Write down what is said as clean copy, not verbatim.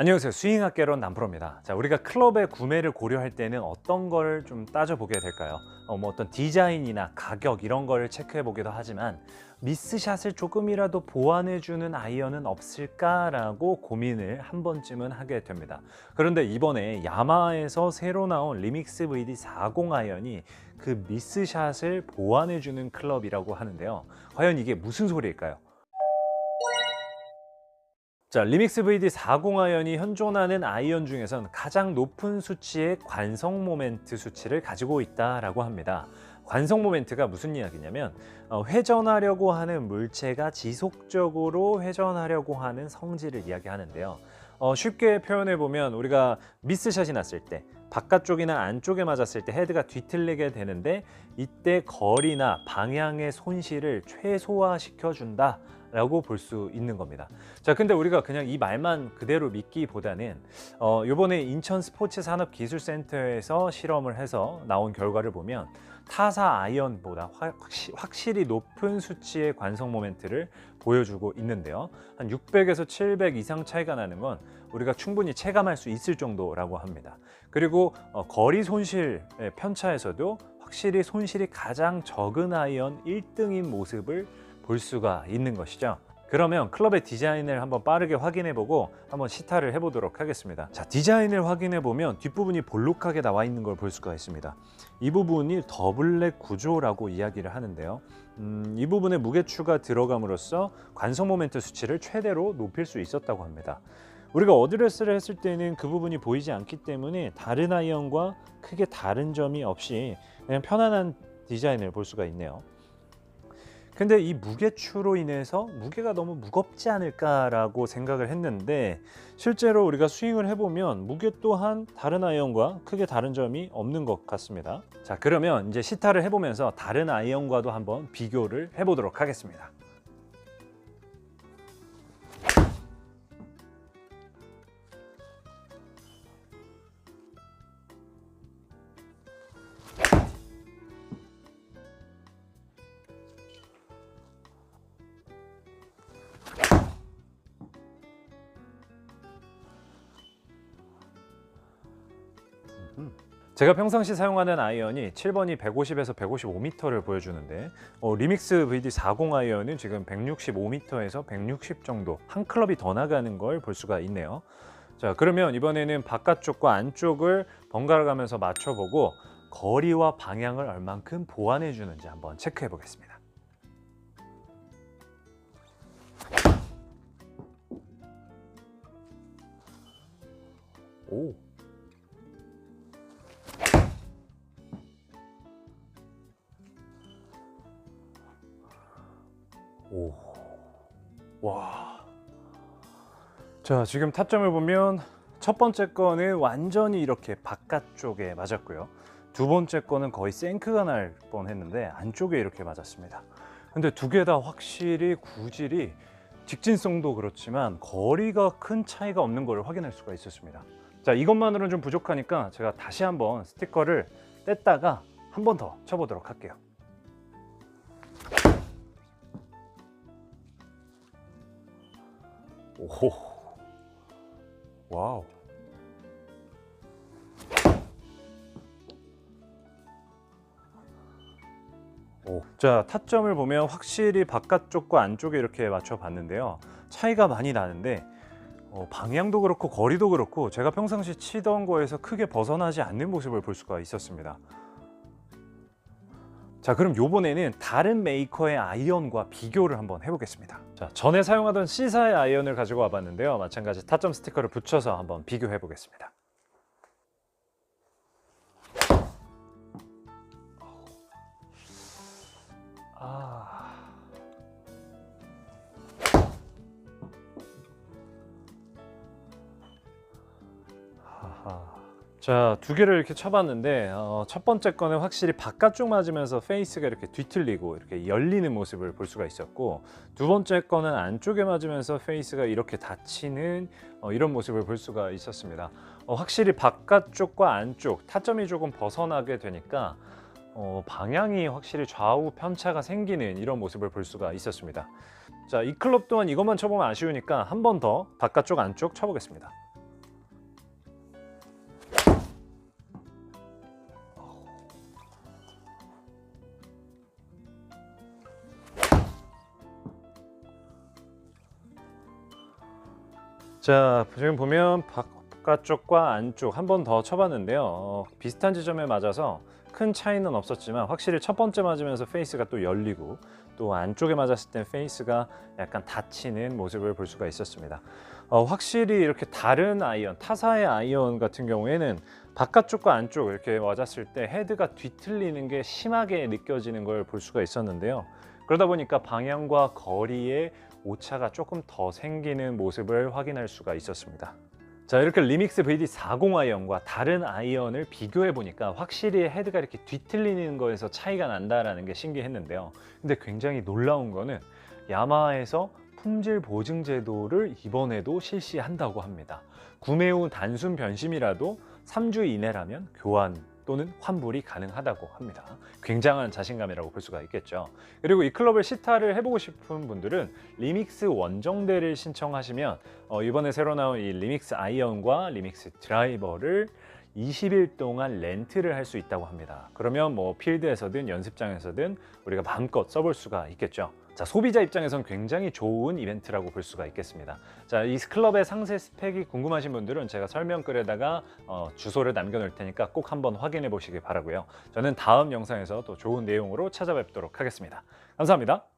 안녕하세요. 스윙학개론 남프로입니다. 자, 우리가 클럽의 구매를 고려할 때는 어떤 걸 좀 따져보게 될까요? 어떤 디자인이나 가격 이런 걸 체크해 보기도 하지만 미스샷을 조금이라도 보완해주는 아이언은 없을까라고 고민을 한 번쯤은 하게 됩니다. 그런데 이번에 야마하에서 새로 나온 리믹스 VD40 아이언이 그 미스샷을 보완해주는 클럽이라고 하는데요. 과연 이게 무슨 소리일까요? 자, 리믹스 VD40 아이언이 현존하는 아이언 중에선 가장 높은 수치의 관성 모멘트 수치를 가지고 있다라고 합니다. 관성 모멘트가 무슨 이야기냐면 회전하려고 하는 물체가 지속적으로 회전하려고 하는 성질을 이야기하는데요. 쉽게 표현해 보면 우리가 미스샷이 났을 때 바깥쪽이나 안쪽에 맞았을 때 헤드가 뒤틀리게 되는데 이때 거리나 방향의 손실을 최소화시켜 준다 라고 볼 수 있는 겁니다. 자, 근데 우리가 그냥 이 말만 그대로 믿기보다는 요번에 인천 스포츠 산업 기술센터에서 실험을 해서 나온 결과를 보면 타사 아이언보다 확실히 높은 수치의 관성 모멘트를 보여주고 있는데요. 한 600에서 700 이상 차이가 나는 건 우리가 충분히 체감할 수 있을 정도라고 합니다. 그리고 거리 손실 편차에서도 확실히 손실이 가장 적은 아이언 1등인 모습을 볼 수가 있는 것이죠. 그러면 클럽의 디자인을 한번 빠르게 확인해보고 한번 시타를 해보도록 하겠습니다. 자, 디자인을 확인해보면 뒷부분이 볼록하게 나와 있는 걸 볼 수가 있습니다. 이 부분이 더블랙 구조라고 이야기를 하는데요. 이 부분에 무게추가 들어감으로써 관성 모멘트 수치를 최대로 높일 수 있었다고 합니다. 우리가 어드레스를 했을 때는 그 부분이 보이지 않기 때문에 다른 아이언과 크게 다른 점이 없이 그냥 편안한 디자인을 볼 수가 있네요. 근데 이 무게추로 인해서 무게가 너무 무겁지 않을까라고 생각을 했는데 실제로 우리가 스윙을 해보면 무게 또한 다른 아이언과 크게 다른 점이 없는 것 같습니다. 자, 그러면 이제 시타를 해보면서 다른 아이언과도 한번 비교를 해보도록 하겠습니다. 제가 평상시 사용하는 아이언이 7번이 150에서 155m를 보여주는데 리믹스 VD40 아이언은 지금 165m에서 160 정도 한 클럽이 더 나가는 걸 볼 수가 있네요. 자, 그러면 이번에는 바깥쪽과 안쪽을 번갈아 가면서 맞춰보고 거리와 방향을 얼만큼 보완해 주는지 한번 체크해 보겠습니다. 오. 오. 와. 자, 지금 타점을 보면 첫 번째 거는 완전히 이렇게 바깥쪽에 맞았고요. 두 번째 거는 거의 생크가 날 뻔했는데 안쪽에 이렇게 맞았습니다. 근데 두 개 다 확실히 구질이 직진성도 그렇지만 거리가 큰 차이가 없는 걸 확인할 수가 있었습니다. 자, 이것만으로는 좀 부족하니까 제가 다시 한번 스티커를 뗐다가 한 번 더 쳐보도록 할게요. 오호. 와우. 오. 자, 타점을 보면 확실히 바깥쪽과 안쪽에 이렇게 맞춰 봤는데요. 차이가 많이 나는데 방향도 그렇고 거리도 그렇고 제가 평상시 치던 거에서 크게 벗어나지 않는 모습을 볼 수가 있었습니다. 자, 그럼 요번에는 다른 메이커의 아이언과 비교를 한번 해보겠습니다. 자, 전에 사용하던 C사의 아이언을 가지고 와봤는데요. 마찬가지 타점 스티커를 붙여서 한번 비교해 보겠습니다. 자, 두 개를 이렇게 쳐봤는데 첫 번째 거는 확실히 바깥쪽 맞으면서 페이스가 이렇게 뒤틀리고 이렇게 열리는 모습을 볼 수가 있었고, 두 번째 거는 안쪽에 맞으면서 페이스가 이렇게 닫히는 이런 모습을 볼 수가 있었습니다. 확실히 바깥쪽과 안쪽 타점이 조금 벗어나게 되니까 방향이 확실히 좌우 편차가 생기는 이런 모습을 볼 수가 있었습니다. 자, 이 클럽 또한 이것만 쳐보면 아쉬우니까 한 번 더 바깥쪽 안쪽 쳐보겠습니다. 자, 지금 보면 바깥쪽과 안쪽 한 번 더 쳐봤는데요. 비슷한 지점에 맞아서 큰 차이는 없었지만 확실히 첫 번째 맞으면서 페이스가 또 열리고 또 안쪽에 맞았을 땐 페이스가 약간 닫히는 모습을 볼 수가 있었습니다. 확실히 이렇게 다른 아이언, 타사의 아이언 같은 경우에는 바깥쪽과 안쪽 이렇게 맞았을 때 헤드가 뒤틀리는 게 심하게 느껴지는 걸 볼 수가 있었는데요. 그러다 보니까 방향과 거리에 오차가 조금 더 생기는 모습을 확인할 수가 있었습니다. 자, 이렇게 리믹스 VD40 아이언과 다른 아이언을 비교해 보니까 확실히 헤드가 이렇게 뒤틀리는 거에서 차이가 난다라는 게 신기했는데요. 근데 굉장히 놀라운 거는 야마하에서 품질 보증 제도를 이번에도 실시한다고 합니다. 구매 후 단순 변심이라도 3주 이내라면 교환 또는 환불이 가능하다고 합니다. 굉장한 자신감이라고 볼 수가 있겠죠. 그리고 이 클럽을 시타를 해보고 싶은 분들은 리믹스 원정대를 신청하시면 이번에 새로 나온 이 리믹스 아이언과 리믹스 드라이버를 20일 동안 렌트를 할 수 있다고 합니다. 그러면 뭐 필드에서든 연습장에서든 우리가 마음껏 써볼 수가 있겠죠. 자, 소비자 입장에선 굉장히 좋은 이벤트라고 볼 수가 있겠습니다. 자, 이 클럽의 상세 스펙이 궁금하신 분들은 제가 설명글에다가 주소를 남겨놓을 테니까 꼭 한번 확인해 보시기 바라고요. 저는 다음 영상에서 또 좋은 내용으로 찾아뵙도록 하겠습니다. 감사합니다.